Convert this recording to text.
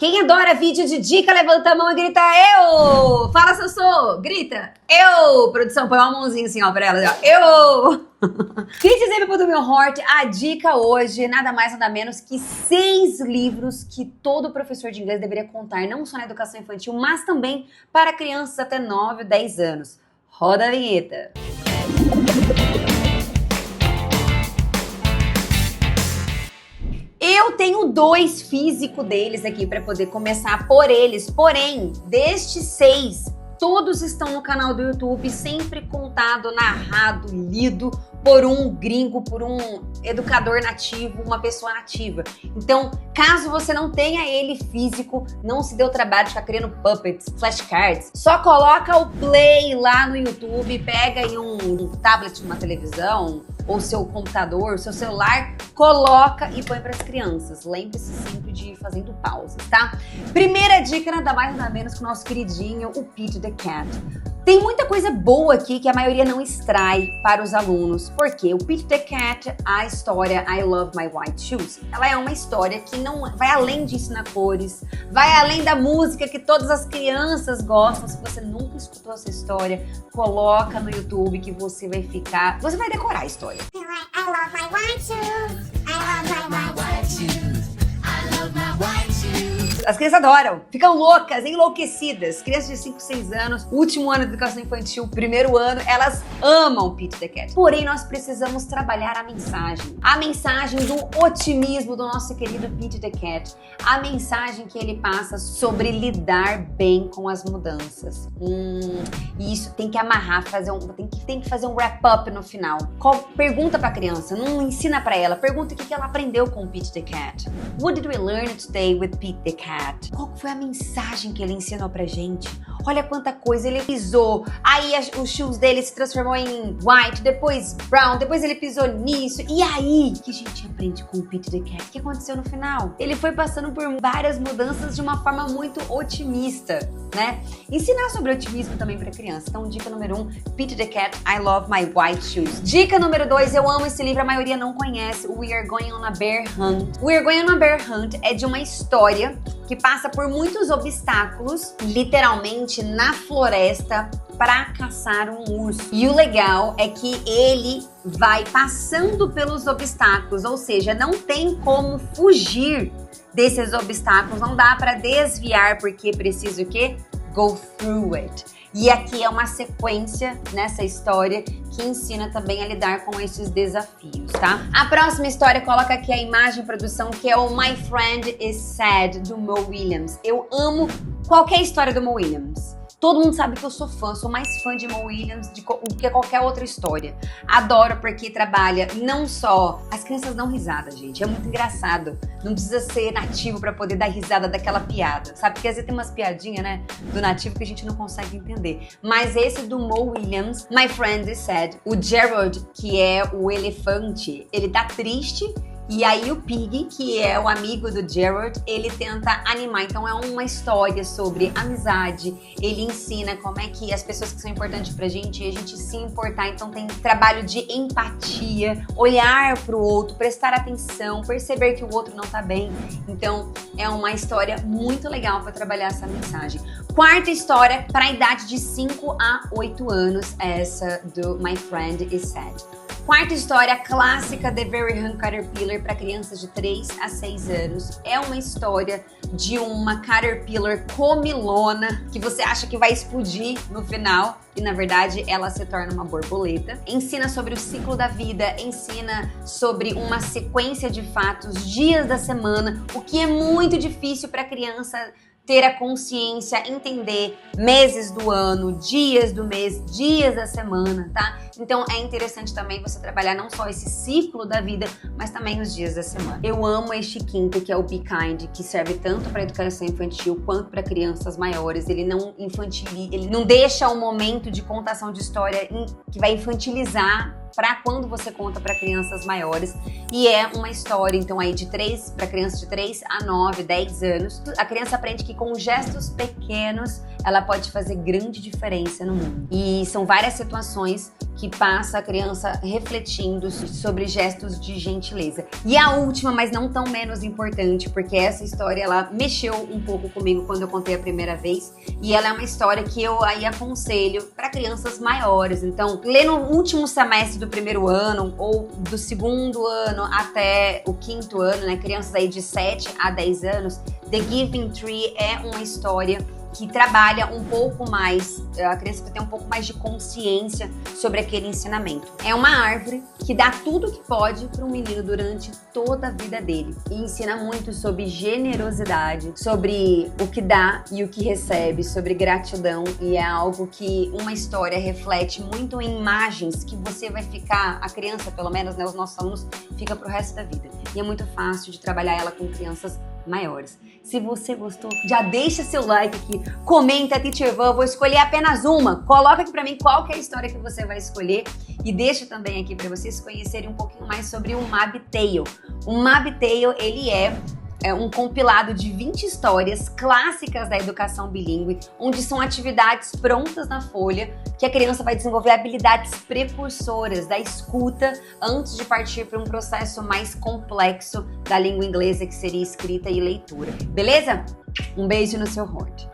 Quem adora vídeo de dica, levanta a mão e grita eu! Fala, Sossô! Grita eu! Produção, põe uma mãozinha assim, ó, pra ela. Ó. Eu! Kids do meu heart, a dica hoje, nada mais nada menos que 6 livros que todo professor de inglês deveria contar, não só na educação infantil, mas também para crianças até 9 ou 10 anos. Roda a vinheta! Eu tenho 2 físicos deles aqui para poder começar por eles, porém, destes 6, todos estão no canal do YouTube, sempre contado, narrado, lido por um gringo, por um educador nativo, uma pessoa nativa. Então, caso você não tenha ele físico, não se dê o trabalho de ficar criando puppets, flashcards, só coloca o play lá no YouTube, pega aí um tablet, uma televisão, ou seu computador, seu celular, coloca e põe para as crianças. Lembre-se sempre de ir fazendo pausas, tá? Primeira dica, nada mais nada menos que o nosso queridinho, o Pete the Cat. Tem muita coisa boa aqui que a maioria não extrai para os alunos, porque o Pete the Cat, a história I Love My White Shoes, ela é uma história que não vai além de ensinar cores, vai além da música que todas as crianças gostam. Se você nunca escutou essa história, coloca no YouTube que você vai decorar a história. I love my white shoes. I love my white shoes. I love my white shoes. As crianças adoram, ficam loucas, enlouquecidas. Crianças de 5, 6 anos, último ano de educação infantil, primeiro ano, elas amam Pete the Cat. Porém, nós precisamos trabalhar a mensagem do otimismo do nosso querido Pete the Cat, a mensagem que ele passa sobre lidar bem com as mudanças. E isso tem que amarrar, tem que fazer um wrap-up no final. Pergunta pra criança, não ensina pra ela, pergunta o que ela aprendeu com o Pete the Cat. What did we learn today with Pete the Cat? Qual foi a mensagem que ele ensinou pra gente? Olha quanta coisa ele pisou. Aí os shoes dele se transformou em white, depois brown, depois ele pisou nisso. E aí, o que a gente aprende com o Pete the Cat? O que aconteceu no final? Ele foi passando por várias mudanças de uma forma muito otimista, né? Ensinar sobre otimismo também pra criança. Então, dica número 1, Pete the Cat, I Love My White Shoes. Dica número 2, eu amo esse livro, a maioria não conhece, We Are Going on a Bear Hunt. We Are Going on a Bear Hunt é de uma história que passa por muitos obstáculos, literalmente na floresta, para caçar um urso. E o legal é que ele vai passando pelos obstáculos, ou seja, não tem como fugir desses obstáculos, não dá para desviar, porque precisa o quê? Go through it. E aqui é uma sequência nessa história que ensina também a lidar com esses desafios, tá? A próxima história coloca aqui a imagem produção, que é o My Friend is Sad, do Mo Willems. Eu amo qualquer história do Mo Willems. Todo mundo sabe que eu sou mais fã de Mo Willems do que qualquer outra história. Adoro porque trabalha não só... As crianças dão risada, gente. É muito engraçado. Não precisa ser nativo pra poder dar risada daquela piada, sabe? Porque às vezes tem umas piadinhas, né, do nativo que a gente não consegue entender. Mas esse do Mo Willems, My Friend is Sad. O Gerald, que é o elefante, ele tá triste. E aí o Pig, que é o amigo do Gerald, ele tenta animar. Então é uma história sobre amizade. Ele ensina como é que as pessoas que são importantes pra gente, a gente se importar. Então tem trabalho de empatia, olhar pro outro, prestar atenção, perceber que o outro não tá bem. Então é uma história muito legal para trabalhar essa mensagem. Quarta história, para a idade de 5 a 8 anos, essa do My Friend is Sad. Quarta história, clássica, The Very Hungry Caterpillar, para crianças de 3 a 6 anos. É uma história de uma caterpillar comilona que você acha que vai explodir no final e, na verdade, ela se torna uma borboleta. Ensina sobre o ciclo da vida, ensina sobre uma sequência de fatos, dias da semana, o que é muito difícil para a criança ter a consciência, entender meses do ano, dias do mês, dias da semana, tá? Então é interessante também você trabalhar não só esse ciclo da vida, mas também os dias da semana. Eu amo este quinto, que é o Be Kind, que serve tanto para educação infantil quanto para crianças maiores. Ele não infantiliza, ele não deixa um momento de contação de história que vai infantilizar para quando você conta para crianças maiores. E é uma história, então, aí para crianças de 3 a 9, 10 anos. A criança aprende que com gestos pequenos ela pode fazer grande diferença no mundo. E são várias situações que passa a criança refletindo sobre gestos de gentileza. E a última, mas não tão menos importante, porque essa história ela mexeu um pouco comigo quando eu contei a primeira vez, e ela é uma história que eu aí aconselho para crianças maiores. Então, lê no último semestre do primeiro ano ou do segundo ano até o quinto ano, né? Crianças aí de 7 a 10 anos, The Giving Tree é uma história que trabalha um pouco mais, a criança vai ter um pouco mais de consciência sobre aquele ensinamento. É uma árvore que dá tudo que pode para um menino durante toda a vida dele. E ensina muito sobre generosidade, sobre o que dá e o que recebe, sobre gratidão. E é algo que uma história reflete muito em imagens que você vai ficar, a criança pelo menos, né, os nossos alunos, fica pro resto da vida. E é muito fácil de trabalhar ela com crianças maiores. Se você gostou, já deixa seu like aqui, comenta, Teacher Van, vou escolher apenas uma. Coloca aqui pra mim qual que é a história que você vai escolher e deixa também aqui pra vocês conhecerem um pouquinho mais sobre o Mabtail. O Mabtail, ele é um compilado de 20 histórias clássicas da educação bilíngue, onde são atividades prontas na folha, que a criança vai desenvolver habilidades precursoras da escuta antes de partir para um processo mais complexo da língua inglesa, que seria escrita e leitura. Beleza? Um beijo no seu heart.